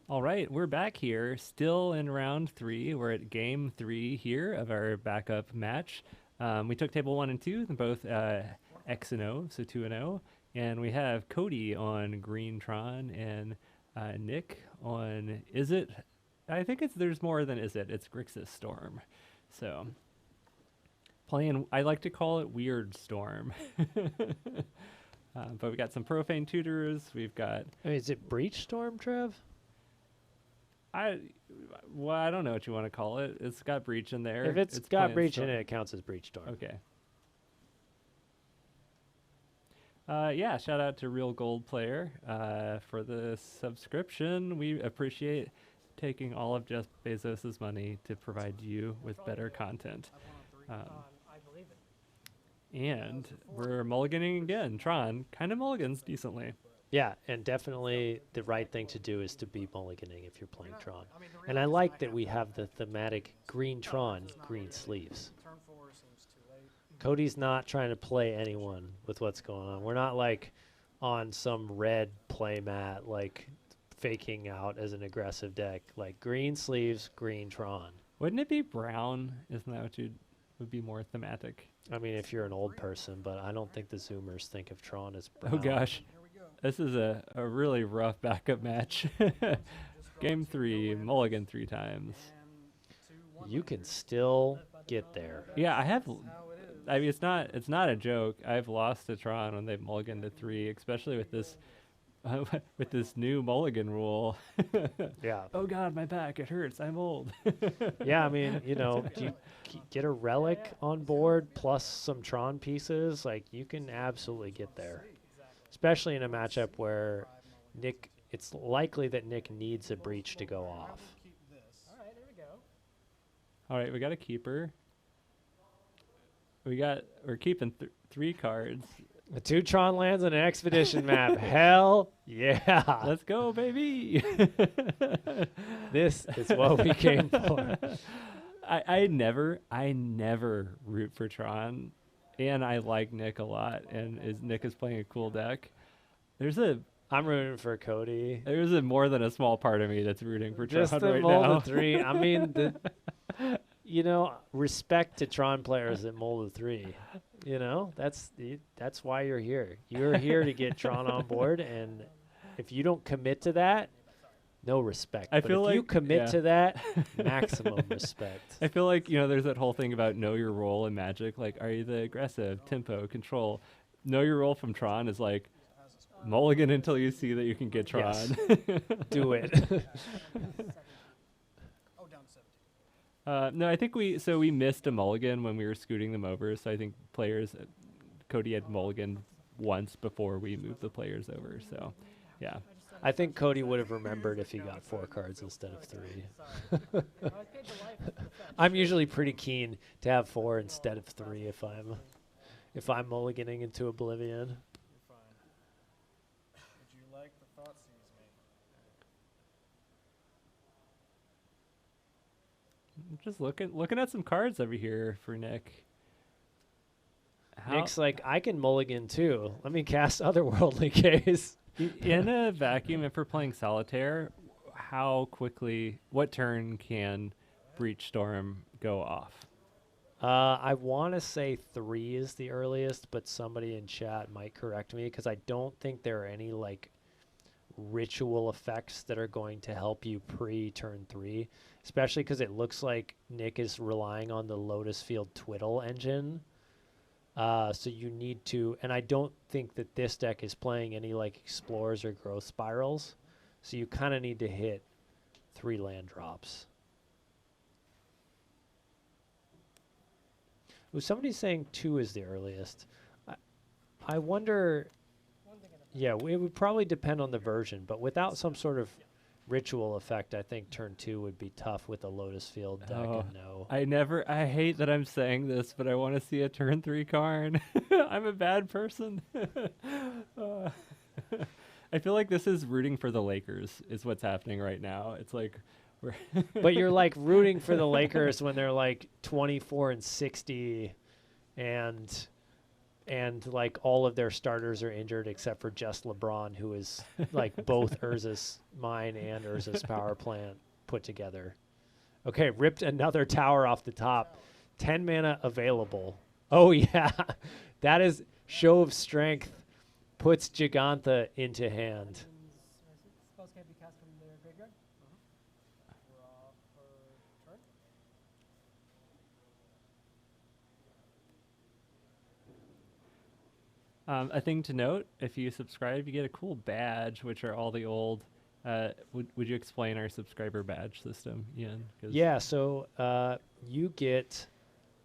All right, we're back here, still in round 3. We're at game 3 here of our backup match. We took table 1 and 2, both X and O, so 2 and 0. And we have Cody on Green Tron and Nick on Is It? I think there's more than Is It. It's Grixis Storm. So playing, I like to call it Weird Storm. But we got some Profane Tutors. We've got. I mean, is it Breach Storm, Trev? I don't know what you want to call it. It's got Breach in there. If it's got Breach in it, it counts as Breach Storm. Okay. Yeah, shout out to Real Gold Player for the subscription. We appreciate taking all of Jeff Bezos' money to provide you with better content. And we're mulliganing again. Tron kind of mulligans decently. Yeah, and definitely the right thing to do is to be mulliganing if you're playing Tron. And I like that we have the thematic green Tron, green sleeves. Cody's not trying to play anyone with what's going on. We're not like on some red play mat, like faking out as an aggressive deck. Like green sleeves, green Tron. Wouldn't it be brown? Isn't that what would be more thematic? I mean, if you're an old person, but I don't think the Zoomers think of Tron as brown. Oh, gosh. This is a really rough backup match. Game 3, mulligan 3 times. You can still get there. Yeah, I mean, it's not a joke. I've lost to Tron when they've mulliganed to 3, especially with this with this new mulligan rule. Yeah. Oh God, my back, it hurts. I'm old. Yeah, I mean, you know, you get a relic on board plus some Tron pieces, like you can absolutely get there. Especially in a matchup where it's likely that Nick needs a Breach to go off. All right, there we go. All right, we got a keeper. We're keeping 3 cards. The 2 Tron lands on an expedition map. Hell yeah. Let's go, baby. This is what we came for. I never root for Tron. And I like Nick a lot, and Nick is playing a cool deck. I'm rooting for Cody. There's more than a small part of me that's rooting for Just Tron the right mold now. of 3. I mean, respect to Tron players that mold of 3. You know, that's why you're here. You're here to get Tron on board, and if you don't commit to that, no respect. I but feel if like you commit to that, maximum respect. I feel like, there's that whole thing about know your role in Magic. Like, are you the aggressive, tempo, control? Know your role from Tron is like mulligan until you see that you can get Tron. Yes. Do it. No, I think we missed a mulligan when we were scooting them over. So I think Cody had mulligan once before we moved the players over. So, yeah. I think Cody would have remembered if he got 4 cards instead of 3. I'm usually pretty keen to have 4 instead of 3 if I'm mulliganing into oblivion. Would you like the thoughts he's made? I'm just looking at some cards over here for Nick. Nick's like, I can mulligan too. Let me cast Otherworldly Gaze. In a vacuum, if we're playing Solitaire, what turn can Breach Storm go off? I want to say 3 is the earliest, but somebody in chat might correct me because I don't think there are any like ritual effects that are going to help you pre-turn 3, especially because it looks like Nick is relying on the Lotus Field Twiddle engine. So you need to, and I don't think that this deck is playing any like Explorers or Growth Spirals, so you kind of need to hit 3 land drops. Ooh, somebody's saying 2 is the earliest. I wonder, yeah, it would probably depend on the version, but without some sort of ritual effect, I think turn 2 would be tough with a Lotus Field deck. Oh, And no. I hate that I'm saying this, but I want to see a turn 3 Karn. I'm a bad person. Uh, I feel like this is rooting for the Lakers is what's happening right now. It's like we're But you're like rooting for the Lakers when they're like 24-60 and like all of their starters are injured except for just LeBron, who is like both Urza's mine and Urza's power plant put together. Okay, ripped another tower off the top. 10 mana available. Oh yeah. That is show of strength. Puts Gigantha into hand. Spells can't be cast from their graveyard. Draw for turn. a thing to note, if you subscribe, you get a cool badge, which are all the old. Would you explain our subscriber badge system, Ian? Yeah, so you get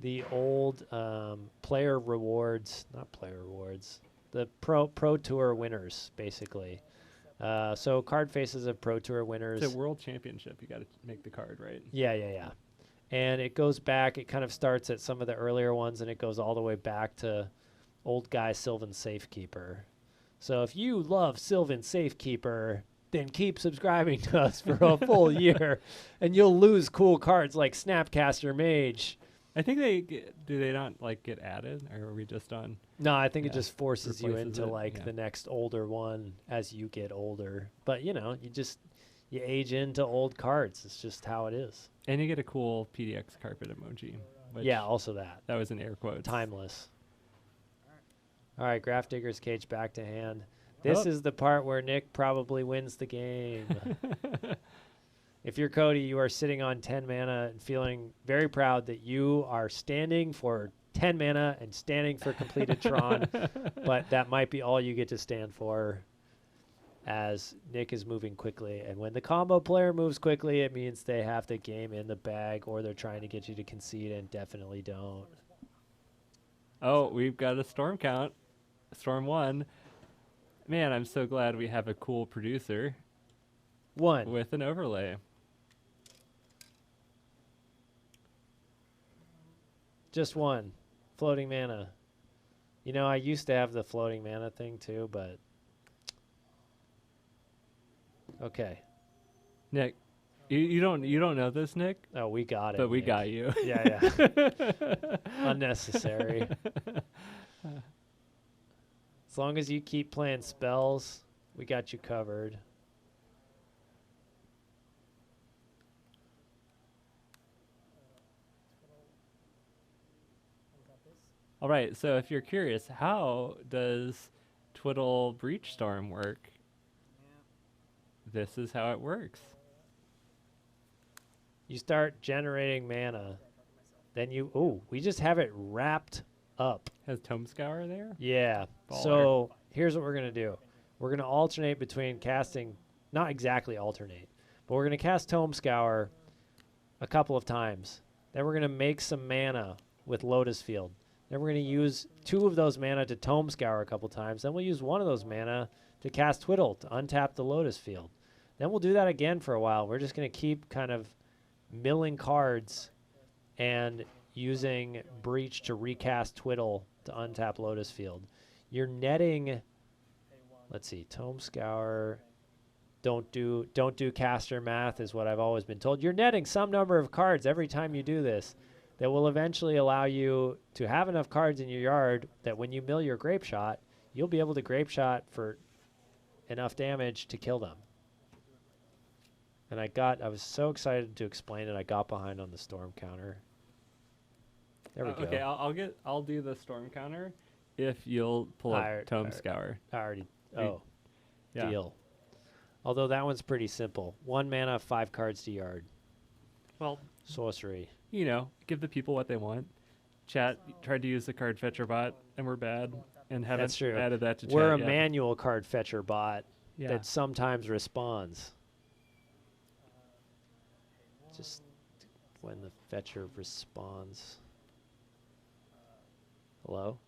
the old player rewards, not player rewards, the Pro Tour winners, basically. So card faces of Pro Tour winners. It's a world championship. You got to make the card, right? Yeah. And it goes back, it kind of starts at some of the earlier ones, and it goes all the way back to old guy Sylvan Safekeeper. So if you love Sylvan Safekeeper, then keep subscribing to us for a full year, and you'll lose cool cards like Snapcaster Mage. I think do they not like get added, or are we just on? No, I think it just forces you replaces into it, like yeah. the next older one as you get older. But you know, you age into old cards. It's just how it is. And you get a cool PDX carpet emoji. Which Yeah, also that. that was in air quotes. Timeless. All right, Grafdigger's Cage back to hand. This Oh. is the part where Nick probably wins the game. If you're Cody, you are sitting on 10 mana and feeling very proud that you are standing for 10 mana and standing for completed Tron, but that might be all you get to stand for as Nick is moving quickly. And when the combo player moves quickly, it means they have the game in the bag or they're trying to get you to concede and definitely don't. Oh, we've got a storm count. Storm 1. Man, I'm so glad we have a cool producer One. with an overlay. Just one. Floating mana. You know, I used to have the floating mana thing too, but okay. Nick, you don't know this, Nick, Oh, we got it. but we Nick. got you. Yeah. Unnecessary. As long as you keep playing spells, we got you covered. All right, so if you're curious, how does Twiddle Breach Storm work? This is how it works. You start generating mana. Then we just have it wrapped up. Has Tome Scour there? Yeah. Baller. So here's what we're going to do. We're going to alternate between casting, not exactly alternate, but we're going to cast Tome Scour a couple of times. Then we're going to make some mana with Lotus Field. Then we're going to use 2 of those mana to Tome Scour a couple times. Then we'll use 1 of those mana to cast Twiddle to untap the Lotus Field. Then we'll do that again for a while. We're just going to keep kind of milling cards and using Breach to recast Twiddle to untap Lotus Field. You're netting, let's see, Tome Scour, don't do caster math is what I've always been told. You're netting some number of cards every time you do this that will eventually allow you to have enough cards in your yard that when you mill your Grape Shot, you'll be able to Grape Shot for enough damage to kill them. And I was so excited to explain it, I got behind on the storm counter. There we go. Okay, I'll do the storm counter if you'll pull up Tome Scour. I already. You- Oh, Yeah. deal. Although that one's pretty simple. 1 mana, 5 cards to yard. Well, Sorcery. you know, give the people what they want. Chat tried to use the card fetcher bot, and we're bad, and haven't That's true. added that to chat We're a yet. manual card fetcher bot Yeah. that sometimes responds. Just when the fetcher responds. Hello?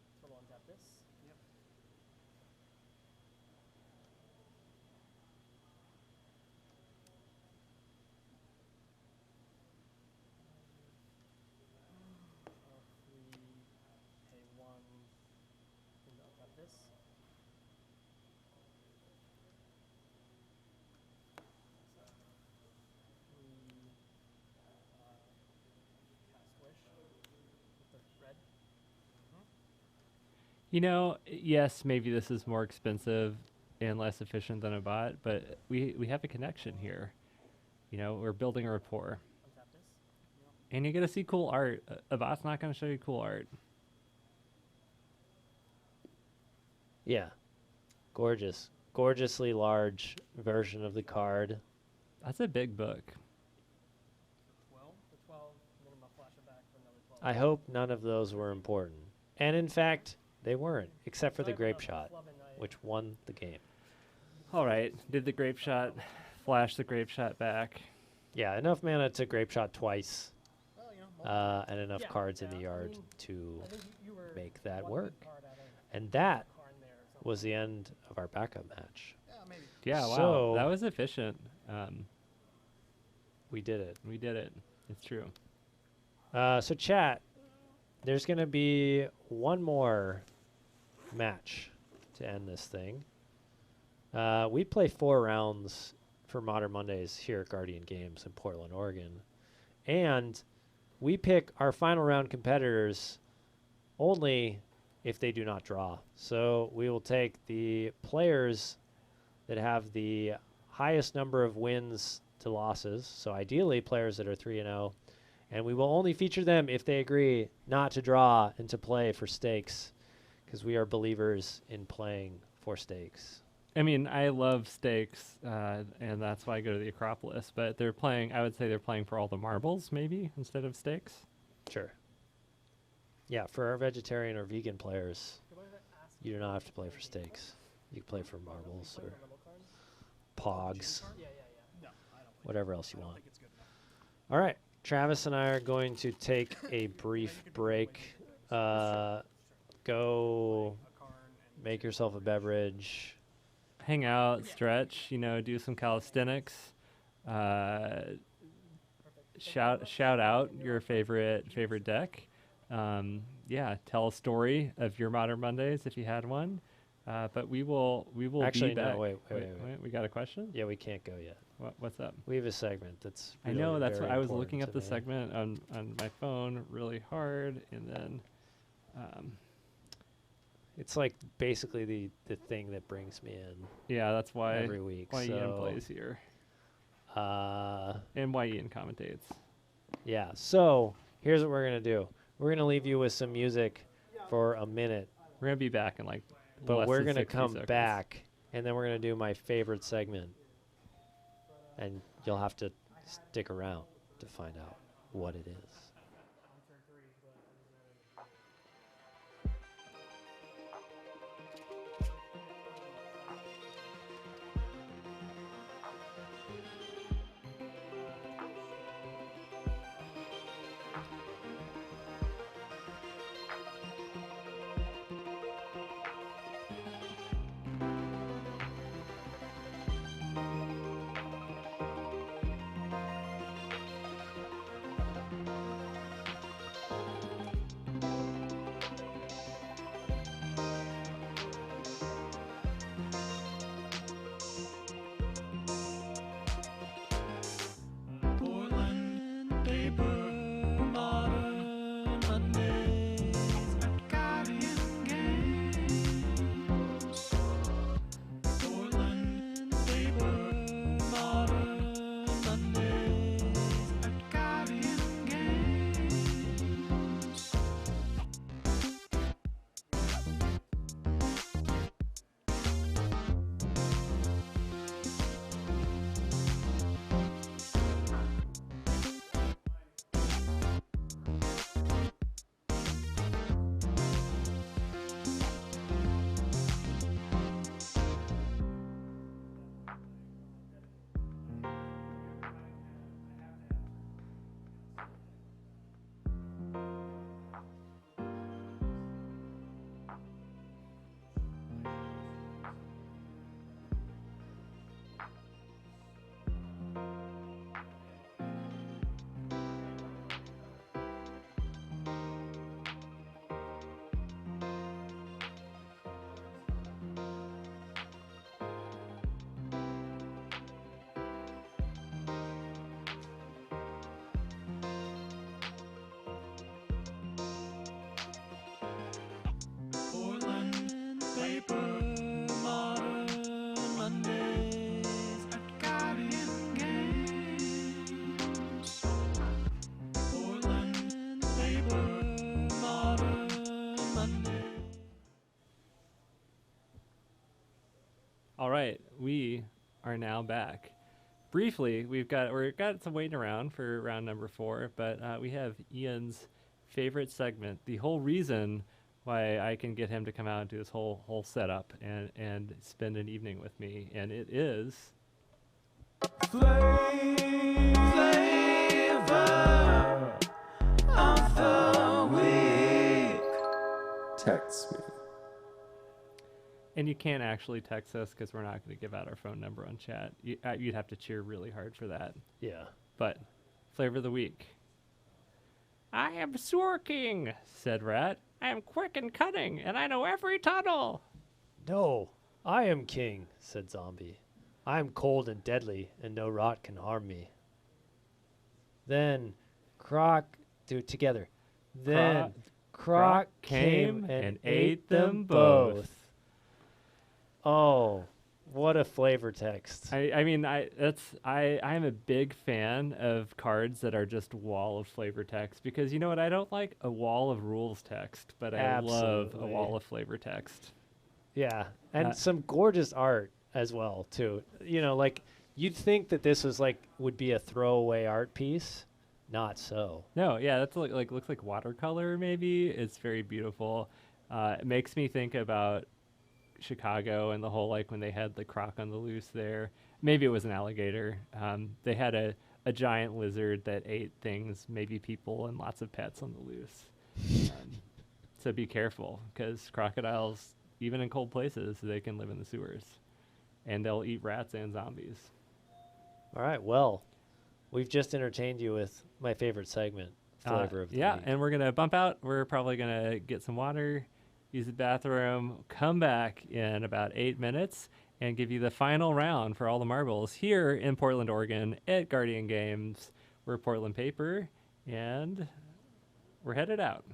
this. Cast Wish with the red. You know, yes, maybe this is more expensive and less efficient than a bot, but we have a connection here. You know, we're building a rapport. Untap this. And you get to see cool art. A bot's not going to show you cool art. Yeah. Gorgeous. Gorgeously large version of the card. That's a big book. 12. The 12, and then I'm gonna flash it back for another 12. I hope none of those were important. And in fact, they weren't, except for the grape shot, which won the game. All right. Did the grape shot flash the grape shot back? Yeah, enough mana to grape shot twice, Well, you know, and enough Yeah, cards in the I yard mean, to I think you were make that one work. good card out of And that Karn there or something. was the end of our backup match. Yeah, maybe. Yeah, wow. So- That was efficient. We did it. We did it. It's true. So chat, there's going to be one more match to end this thing. We play 4 rounds for Modern Mondays here at Guardian Games in Portland, Oregon. And we pick our final round competitors only if they do not draw. So we will take the players that have the highest number of wins to losses. So ideally players that are 3-0. And we will only feature them if they agree not to draw and to play for stakes, because we are believers in playing for stakes. I mean, I love stakes, and that's why I go to the Acropolis. But they're playing, I would say they're playing for all the marbles, maybe, instead of stakes. Sure. Yeah, for our vegetarian or vegan players, Okay, what did I ask you do not have to play for stakes. You can play for marbles or pogs, Yeah. No, I don't. whatever else you want. think it's good enough. All right, Travis and I are going to take a brief break. Go A Karn and make yourself a beverage. Hang out, stretch, you know, do some calisthenics. Shout out your favorite deck. Yeah, tell a story of your Modern Mondays if you had one. But we will Actually, be back. no, wait. We got a question? Yeah, we can't go yet. What's up? We have a segment that's. I know, really that's very what I was important looking up to the me. segment on my phone really hard, and then It's like basically the thing that brings me in yeah, that's why every week. Ian so, plays here uh, and why Ian commentates. yeah. So here's what we're gonna do. We're gonna leave you with some music for a minute, We're gonna be back in like but less we're than gonna 60 come seconds. back, and then we're gonna do my favorite segment, and you'll have to stick around to find out what it is. All right, we are now back. Briefly, we've got some waiting around for round number 4, but we have Ian's favorite segment. The whole reason why I can get him to come out and do this whole setup and spend an evening with me, and it is Flavor of the week. Text me. And you can't actually text us because we're not going to give out our phone number on chat. You'd have to cheer really hard for that. Yeah. But flavor of the week. I am Sorking, said Rat. I am quick and cunning, and I know every tunnel. No, I am king, said Zombie. I am cold and deadly, and no rot can harm me. Then do it together. Then Croc came and ate them both. Oh, what a flavor text. I'm a big fan of cards that are just wall of flavor text because you know what I don't like? A wall of rules text, but I love a Absolutely. wall of flavor text. Yeah, and some gorgeous art as well too. You know, like you'd think that this was would be a throwaway art piece. Not so. No, yeah, that's looks like watercolor maybe. It's very beautiful. It makes me think about Chicago and the whole when they had the croc on the loose there. Maybe it was an alligator. They had a giant lizard that ate things, maybe people and lots of pets on the loose. So be careful because crocodiles, even in cold places, they can live in the sewers, and they'll eat rats and zombies. All right, well, we've just entertained you with my favorite segment, Flavor of the Yeah, Week. and we're gonna bump out. We're probably gonna get some water, use the bathroom, come back in about 8 minutes, and give you the final round for all the marbles here in Portland, Oregon at Guardian Games. We're Portland Paper, and we're headed out.